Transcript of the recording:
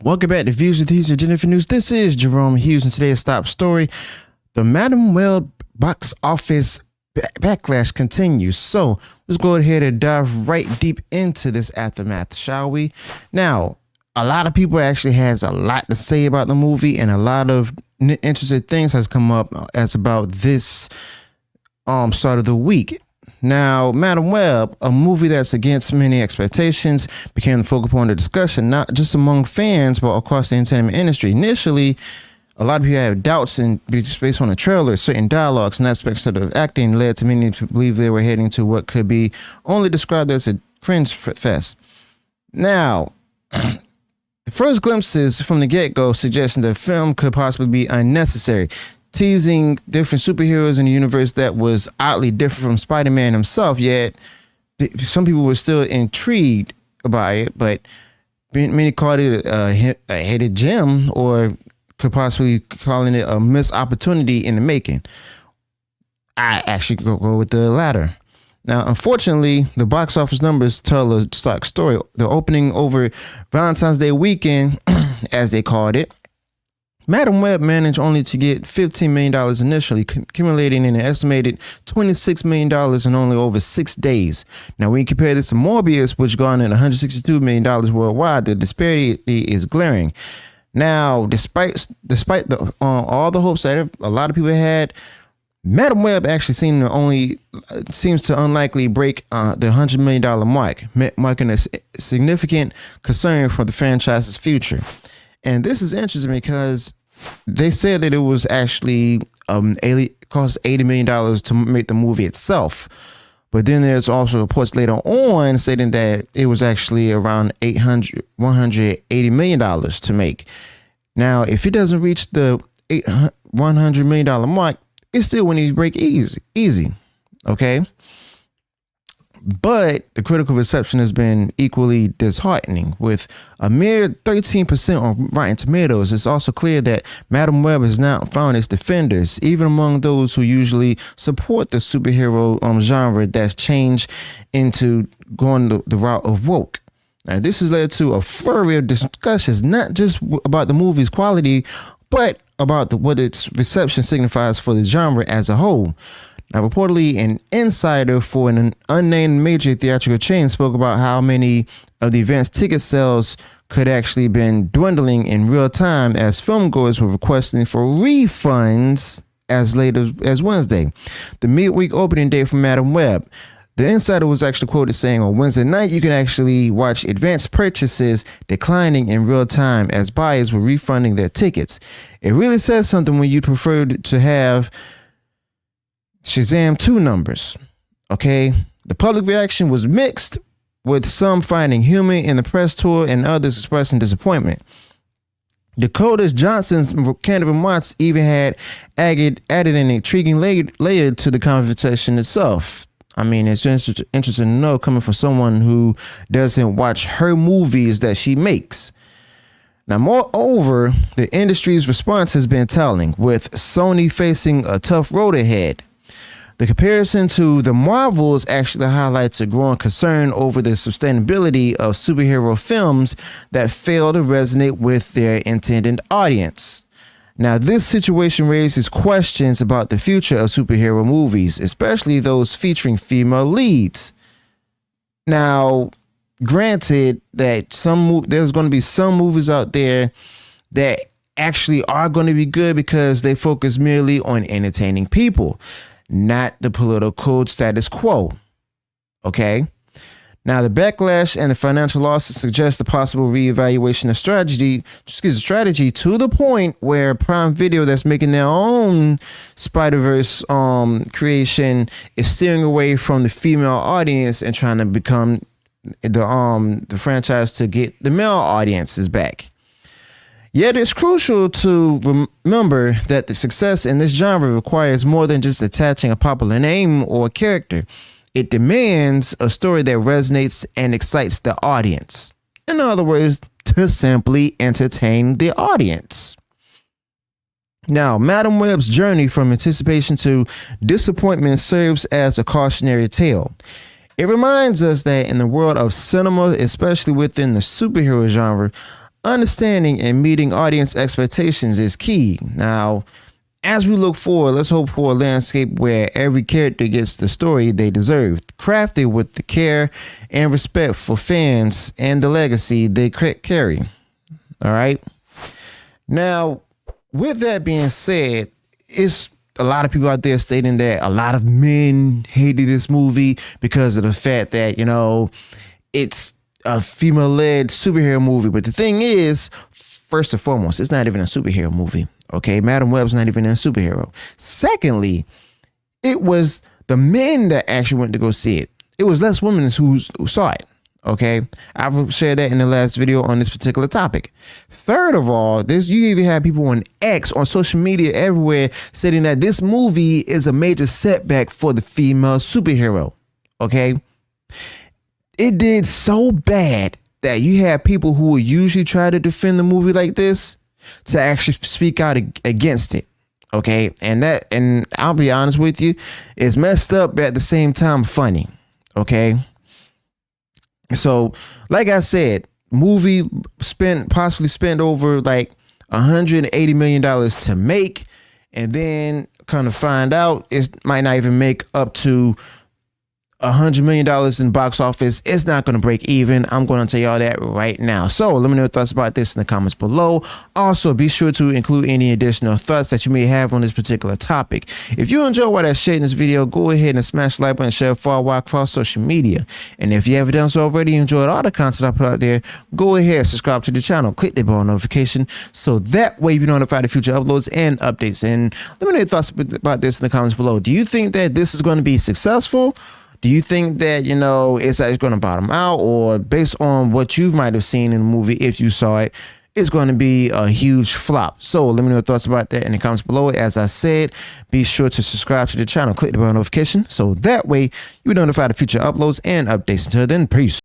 Welcome back to Views with Hughes and Jennifer News. This is Jerome Hughes, and today's top story: the Madam Web box office backlash continues. So let's go ahead and dive right deep into this aftermath, shall we? Now, a lot of people actually has a lot to say about the movie, and a lot of interesting things has come up as about this start of the week. Now, Madam Web, a movie that's against many expectations, became the focal point of discussion, not just among fans, but across the entertainment industry. Initially, a lot of people had doubts based on the trailer. Certain dialogues and aspects of the acting led to many to believe they were heading to what could be only described as a fringe fest. Now, the first glimpses from the get-go suggesting the film could possibly be unnecessary, teasing different superheroes in the universe that was oddly different from Spider-Man himself. Yet some people were still intrigued by it, but many called it a hidden gem, or could possibly calling it a missed opportunity in the making. I actually go with the latter. Now, unfortunately, the box office numbers tell a stark story. The opening over Valentine's Day weekend, as they called it, Madam Web managed only to get $15 million initially, accumulating an estimated $26 million in only over 6 days. Now, when you compare this to Morbius, which garnered $162 million worldwide, the disparity is glaring. Now, despite the all the hopes that a lot of people had, Madam Web actually seems to unlikely break the $100 million mark, marking a significant concern for the franchise's future. And this is interesting because they said that it was actually cost $80 million to make the movie itself. But then there's also reports later on stating that it was actually around $180 million to make. Now, if it doesn't reach the $100 million mark, it still wouldn't even break easy. Okay. But the critical reception has been equally disheartening, with a mere 13% on Rotten Tomatoes. It's also clear that Madam Web has now found its defenders, even among those who usually support the superhero genre that's changed into going the route of woke. Now, this has led to a flurry of discussions, not just about the movie's quality, but about what its reception signifies for the genre as a whole. Now, reportedly, an insider for an unnamed major theatrical chain spoke about how many of the event's ticket sales could actually been dwindling in real time as filmgoers were requesting for refunds as late as Wednesday, the midweek opening day for Madam Web. The insider was actually quoted saying, on Wednesday night, you can actually watch advanced purchases declining in real time as buyers were refunding their tickets. It really says something when you prefer to have Shazam 2 numbers. Okay, the public reaction was mixed, with some finding humor in the press tour and others expressing disappointment. Dakota Johnson's candid remarks even had added an intriguing layer to the conversation itself. I mean, it's interesting to know, coming from someone who doesn't watch her movies that she makes. Now, moreover, the industry's response has been telling, with Sony facing a tough road ahead. The comparison to the Marvels actually highlights a growing concern over the sustainability of superhero films that fail to resonate with their intended audience. Now, this situation raises questions about the future of superhero movies, especially those featuring female leads. Now, granted that there's going to be some movies out there that actually are going to be good because they focus merely on entertaining people, not the political status quo. Okay. Now, the backlash and the financial losses suggest a possible reevaluation of strategy to the point where Prime Video, that's making their own Spider-Verse creation, is steering away from the female audience and trying to become the franchise to get the male audiences back. Yet it's crucial to remember that the success in this genre requires more than just attaching a popular name or character. It demands a story that resonates and excites the audience. In other words, to simply entertain the audience. Now, Madam Web's journey from anticipation to disappointment serves as a cautionary tale. It reminds us that in the world of cinema, especially within the superhero genre, understanding and meeting audience expectations is key. Now, as we look forward, let's hope for a landscape where every character gets the story they deserve, crafted with the care and respect for fans and the legacy they carry. All right. Now, with that being said, it's a lot of people out there stating that a lot of men hated this movie because of the fact that, it's a female-led superhero movie. But the thing is, first and foremost, it's not even a superhero movie. Okay, Madam Web's not even a superhero. Secondly, it was the men that actually went to go see it. It was less women who saw it. Okay, I've shared that in the last video on this particular topic. Third of all, you even have people on X, on social media everywhere, stating that this movie is a major setback for the female superhero. Okay, it did so bad that you have people who would usually try to defend the movie like this to actually speak out against it. Okay, and I'll be honest with you, it's messed up, but at the same time funny. Okay. So, like I said, movie possibly spent over like $180 million to make, and then kind of find out it might not even make up to $100 million in box office. It's not going to break even. I'm going to tell y'all that right now. So let me know your thoughts about this in the comments below. Also, be sure to include any additional thoughts that you may have on this particular topic. If you enjoy what I shared in this video, go ahead and smash the like button and share far wide across social media. And if you haven't done so already, enjoyed all the content I put out there, go ahead and subscribe to the channel, click the bell notification so that way you'll be notified of future uploads and updates. And let me know your thoughts about this in the comments below. Do you think that this is going to be successful? Do you think that, it's actually going to bottom out, or based on what you might have seen in the movie, if you saw it, it's going to be a huge flop? So let me know your thoughts about that in the comments below. As I said, be sure to subscribe to the channel, click the bell notification so that way you're notified of future uploads and updates. Until then, peace.